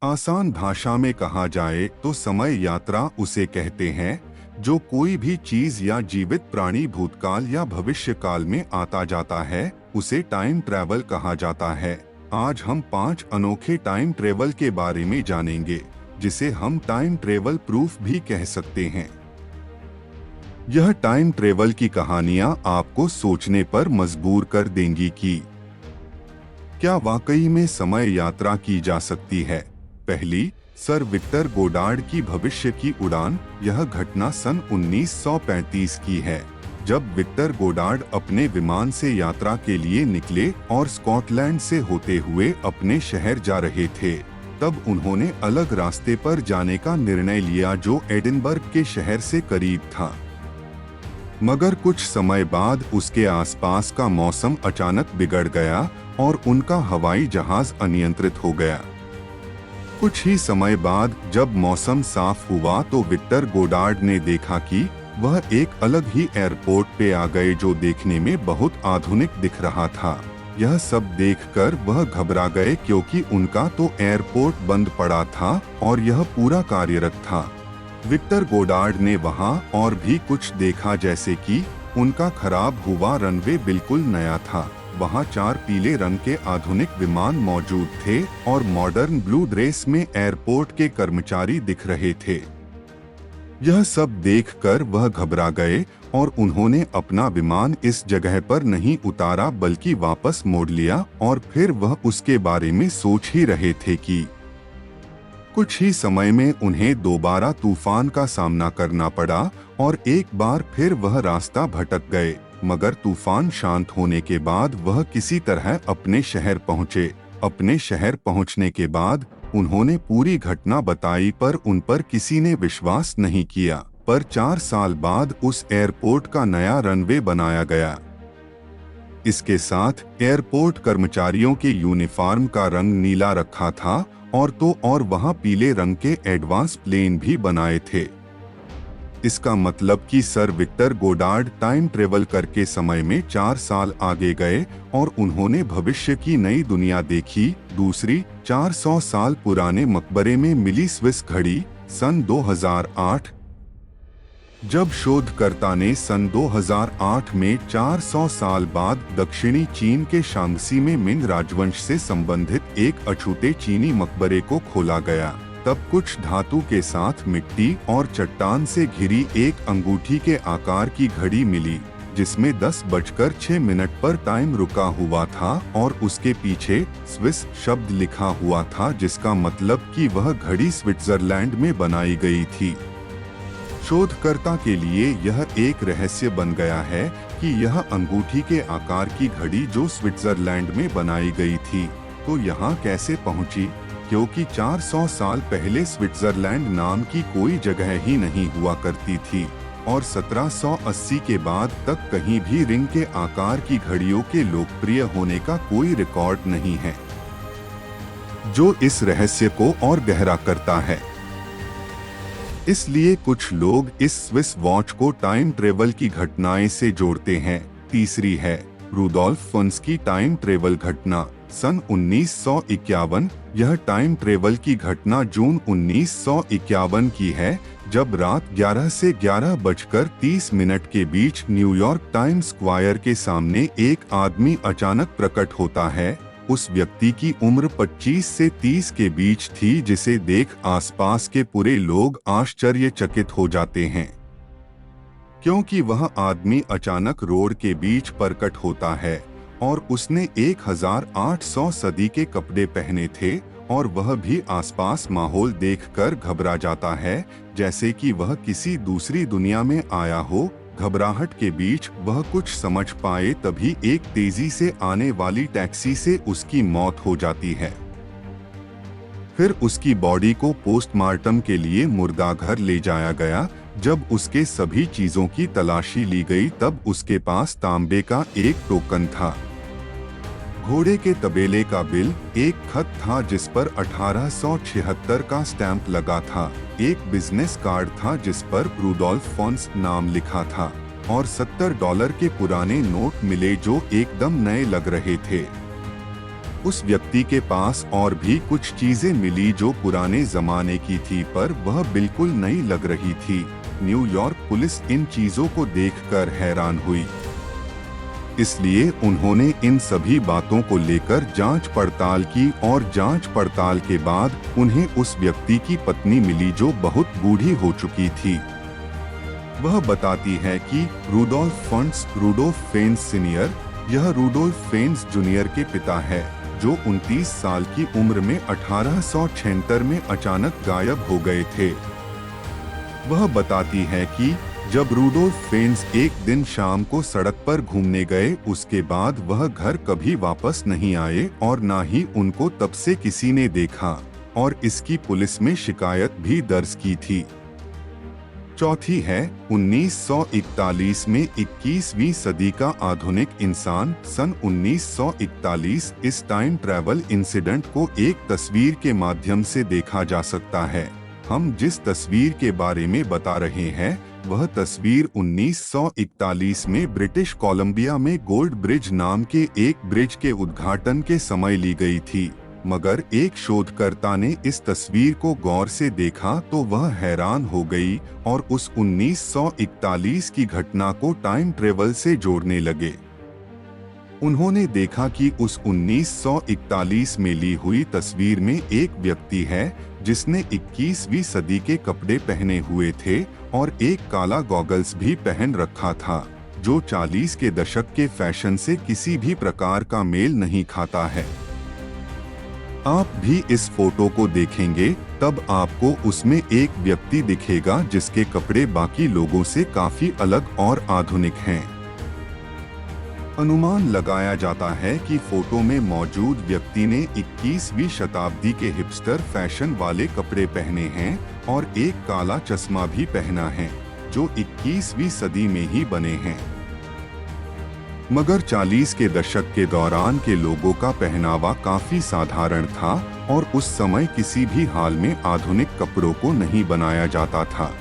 आसान भाषा में कहा जाए तो समय यात्रा उसे कहते हैं जो कोई भी चीज या जीवित प्राणी भूतकाल या भविष्य काल में आता जाता है, उसे टाइम ट्रैवल कहा जाता है। आज हम 5 अनोखे टाइम ट्रैवल के बारे में जानेंगे, जिसे हम टाइम ट्रैवल प्रूफ भी कह सकते हैं। यह टाइम ट्रैवल की कहानियां आपको सोचने पर मजबूर कर देंगी कि क्या वाकई में समय यात्रा की जा सकती है। पहली, सर विक्टर गोडार्ड की भविष्य की उड़ान। यह घटना सन 1935 की है, जब विक्टर गोडार्ड अपने विमान से यात्रा के लिए निकले और स्कॉटलैंड से होते हुए अपने शहर जा रहे थे। तब उन्होंने अलग रास्ते पर जाने का निर्णय लिया जो एडिनबर्ग के शहर से करीब था। मगर कुछ समय बाद उसके आसपास का मौसम अचानक बिगड़ गया और उनका हवाई जहाज अनियंत्रित हो गया। कुछ ही समय बाद जब मौसम साफ हुआ तो विक्टर गोडार्ड ने देखा कि वह एक अलग ही एयरपोर्ट पे आ गए जो देखने में बहुत आधुनिक दिख रहा था। यह सब देखकर वह घबरा गए क्योंकि उनका तो एयरपोर्ट बंद पड़ा था और यह पूरा कार्यरत था। विक्टर गोडार्ड ने वहां और भी कुछ देखा, जैसे कि उनका खराब हुआ रनवे बिल्कुल नया था। वहां 4 पीले रंग के आधुनिक विमान मौजूद थे और मॉडर्न ब्लू ड्रेस में एयरपोर्ट के कर्मचारी दिख रहे थे। यह सब देखकर वह घबरा गए और उन्होंने अपना विमान इस जगह पर नहीं उतारा बल्कि वापस मोड़ लिया और फिर वह उसके बारे में सोच ही रहे थे कि कुछ ही समय में उन्हें दोबारा तूफान का सामना करना पड़ा और एक बार फिर वह रास्ता भटक गए। मगर तूफान शांत होने के बाद वह किसी तरह अपने शहर पहुंचे। अपने शहर पहुंचने के बाद उन्होंने पूरी घटना बताई पर उन पर किसी ने विश्वास नहीं किया। पर 4 साल बाद उस एयरपोर्ट का नया रनवे बनाया गया। इसके साथ एयरपोर्ट कर्मचारियों के यूनिफॉर्म का रंग नीला रखा था और वहां पीले रंग के एडवांस प्लेन भी बनाए थे। इसका मतलब कि sir Victor Goddard time travel करके समय में 4 साल आगे गए और उन्होंने भविष्य की नई दुनिया देखी। दूसरी, 400 साल पुराने मकबरे में मिली स्विस घड़ी। सन 2008 जब शोधकर्ता ने सन 2008 में 400 साल बाद दक्षिणी चीन के शांग्सी में मिंग राजवंश से संबंधित एक अछूते चीनी मकबरे को खोला गया, तब कुछ धातु के साथ मिट्टी और चट्टान से घिरी एक अंगूठी के आकार की घड़ी मिली, जिसमें 10:06 पर टाइम रुका हुआ था और उसके पीछे स्विस शब्द लिखा हुआ था, जिसका मतलब कि वह घड़ी स्विट्जरलैंड में बनाई गई थी। शोधकर्ता के लिए यह एक रहस्य बन गया है कि यह अंगूठी के आकार की घड़ी जो स्विट्जरलैंड में बनाई गई थी, तो यहाँ कैसे पहुँची, क्योंकि 400 साल पहले स्विट्जरलैंड नाम की कोई जगह ही नहीं हुआ करती थी और 1780 के बाद तक कहीं भी रिंग के आकार की घड़ियों के लोकप्रिय होने का कोई रिकॉर्ड नहीं है, जो इस रहस्य को और गहरा करता है। इसलिए कुछ लोग इस स्विस वॉच को टाइम ट्रेवल की घटनाएं से जोड़ते हैं। तीसरी है रुडोल्फ फॉन्स की टाइम ट्रेवल घटना। सन 1951 यह टाइम ट्रेवल की घटना जून 1951 की है, जब रात 11 से 11:30 के बीच न्यूयॉर्क टाइम स्क्वायर के सामने एक आदमी अचानक प्रकट होता है। उस व्यक्ति की उम्र 25 से 30 के बीच थी, जिसे देख आसपास के पूरे लोग आश्चर्यचकित हो जाते हैं, क्योंकि वह आदमी अचानक रोड के बीच प्रकट होता है और उसने 1800 सदी के कपड़े पहने थे और वह भी आसपास माहौल देखकर घबरा जाता है, जैसे कि वह किसी दूसरी दुनिया में आया हो। घबराहट के बीच वह कुछ समझ पाए तभी एक तेजी से आने वाली टैक्सी से उसकी मौत हो जाती है। फिर उसकी बॉडी को पोस्टमार्टम के लिए मुर्दाघर ले जाया गया। जब उसके सभी चीजों की तलाशी ली गई तब उसके पास तांबे का एक टोकन था, घोड़े के तबेले का बिल, एक खत था जिस पर 1876 का स्टैंप लगा था, एक बिजनेस कार्ड था जिस पर रुडोल्फ फॉन्स नाम लिखा था और $70 के पुराने नोट मिले जो एकदम नए लग रहे थे। उस व्यक्ति के पास और भी कुछ चीजें मिली जो पुराने जमाने की थी, पर वह बिल्कुल नई लग रही थी। न्यूयॉर्क पुलिस इन चीजों को देखकर हैरान हुई, इसलिए उन्होंने इन सभी बातों को लेकर जांच पड़ताल की और जांच पड़ताल के बाद उन्हें उस व्यक्ति की पत्नी मिली जो बहुत बूढ़ी हो चुकी थी। वह बताती है कि रूडोल्फ फेन्स सीनियर, यह रूडोल्फ फेन्स जूनियर के पिता है, जो 29 साल की उम्र में 1876 में अचानक गायब हो गए थे। वह बताती है कि जब रूडोल्फ फेन्स एक दिन शाम को सड़क पर घूमने गए, उसके बाद वह घर कभी वापस नहीं आए और न ही उनको तब से किसी ने देखा और इसकी पुलिस में शिकायत भी दर्ज की थी। चौथी है 1941 में 21वीं सदी का आधुनिक इंसान। सन 1941 इस टाइम ट्रैवल इंसिडेंट को एक तस्वीर के माध्यम से देखा जा सकता है। हम जिस तस्वीर के बारे में बता रहे हैं वह तस्वीर 1941 में ब्रिटिश कोलंबिया में गोल्ड ब्रिज नाम के एक ब्रिज के उद्घाटन के समय ली गई थी। मगर एक शोधकर्ता ने इस तस्वीर को गौर से देखा तो वह हैरान हो गई और उस 1941 की घटना को टाइम ट्रेवल से जोड़ने लगे। उन्होंने देखा कि उस 1941 में ली हुई तस्वीर में एक व्यक्ति है जिसने 21वीं सदी के कपड़े पहने हुए थे और एक काला गॉगल्स भी पहन रखा था, जो 40 के दशक के फैशन से किसी भी प्रकार का मेल नहीं खाता है। आप भी इस फोटो को देखेंगे तब आपको उसमें एक व्यक्ति दिखेगा जिसके कपड़े बाकी लोगों से काफी अलग और आधुनिक हैं। अनुमान लगाया जाता है कि फोटो में मौजूद व्यक्ति ने 21वीं शताब्दी के हिपस्टर फैशन वाले कपड़े पहने हैं और एक काला चश्मा भी पहना है, जो 21वीं सदी में ही बने हैं। मगर 40 के दशक के दौरान के लोगों का पहनावा काफी साधारण था और उस समय किसी भी हाल में आधुनिक कपड़ों को नहीं बनाया जाता था।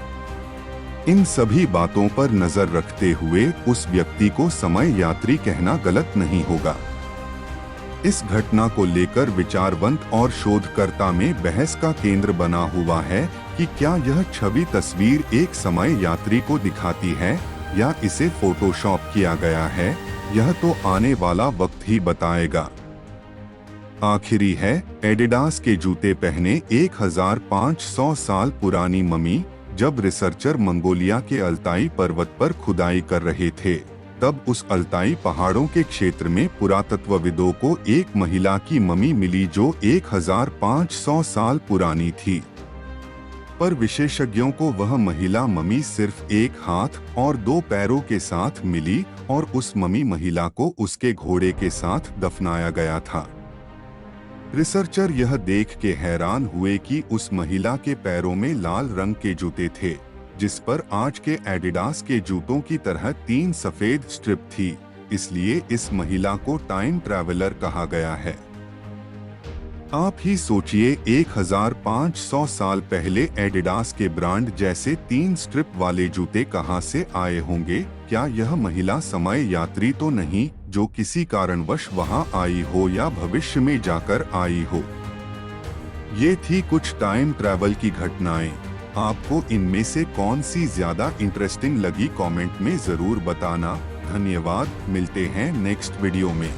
इन सभी बातों पर नजर रखते हुए उस व्यक्ति को समय यात्री कहना गलत नहीं होगा। इस घटना को लेकर विचारवंत और शोधकर्ता में बहस का केंद्र बना हुआ है कि क्या यह छवि तस्वीर एक समय यात्री को दिखाती है या इसे फोटोशॉप किया गया है। यह तो आने वाला वक्त ही बताएगा। आखिरी है एडिडास के जूते पहने 1500 साल पुरानी मम्मी। जब रिसर्चर मंगोलिया के अल्ताई पर्वत पर खुदाई कर रहे थे तब उस अल्ताई पहाड़ों के क्षेत्र में पुरातत्वविदों को एक महिला की मम्मी मिली जो 1500 साल पुरानी थी, पर विशेषज्ञों को वह महिला मम्मी सिर्फ एक हाथ और 2 पैरों के साथ मिली और उस मम्मी महिला को उसके घोड़े के साथ दफनाया गया था। रिसर्चर यह देख के हैरान हुए कि उस महिला के पैरों में लाल रंग के जूते थे, जिस पर आज के एडिडास के जूतों की तरह 3 सफेद स्ट्रिप थी, इसलिए इस महिला को टाइम ट्रैवलर कहा गया है। आप ही सोचिए 1500 साल पहले एडिडास के ब्रांड जैसे 3 स्ट्रिप वाले जूते कहां से आए होंगे। क्या यह महिला समय यात्री तो नहीं जो किसी कारणवश वहां आई हो या भविष्य में जाकर आई हो। ये थी कुछ टाइम ट्रैवल की घटनाएं। आपको इनमें से कौन सी ज्यादा इंटरेस्टिंग लगी कमेंट में जरूर बताना। धन्यवाद, मिलते हैं नेक्स्ट वीडियो में।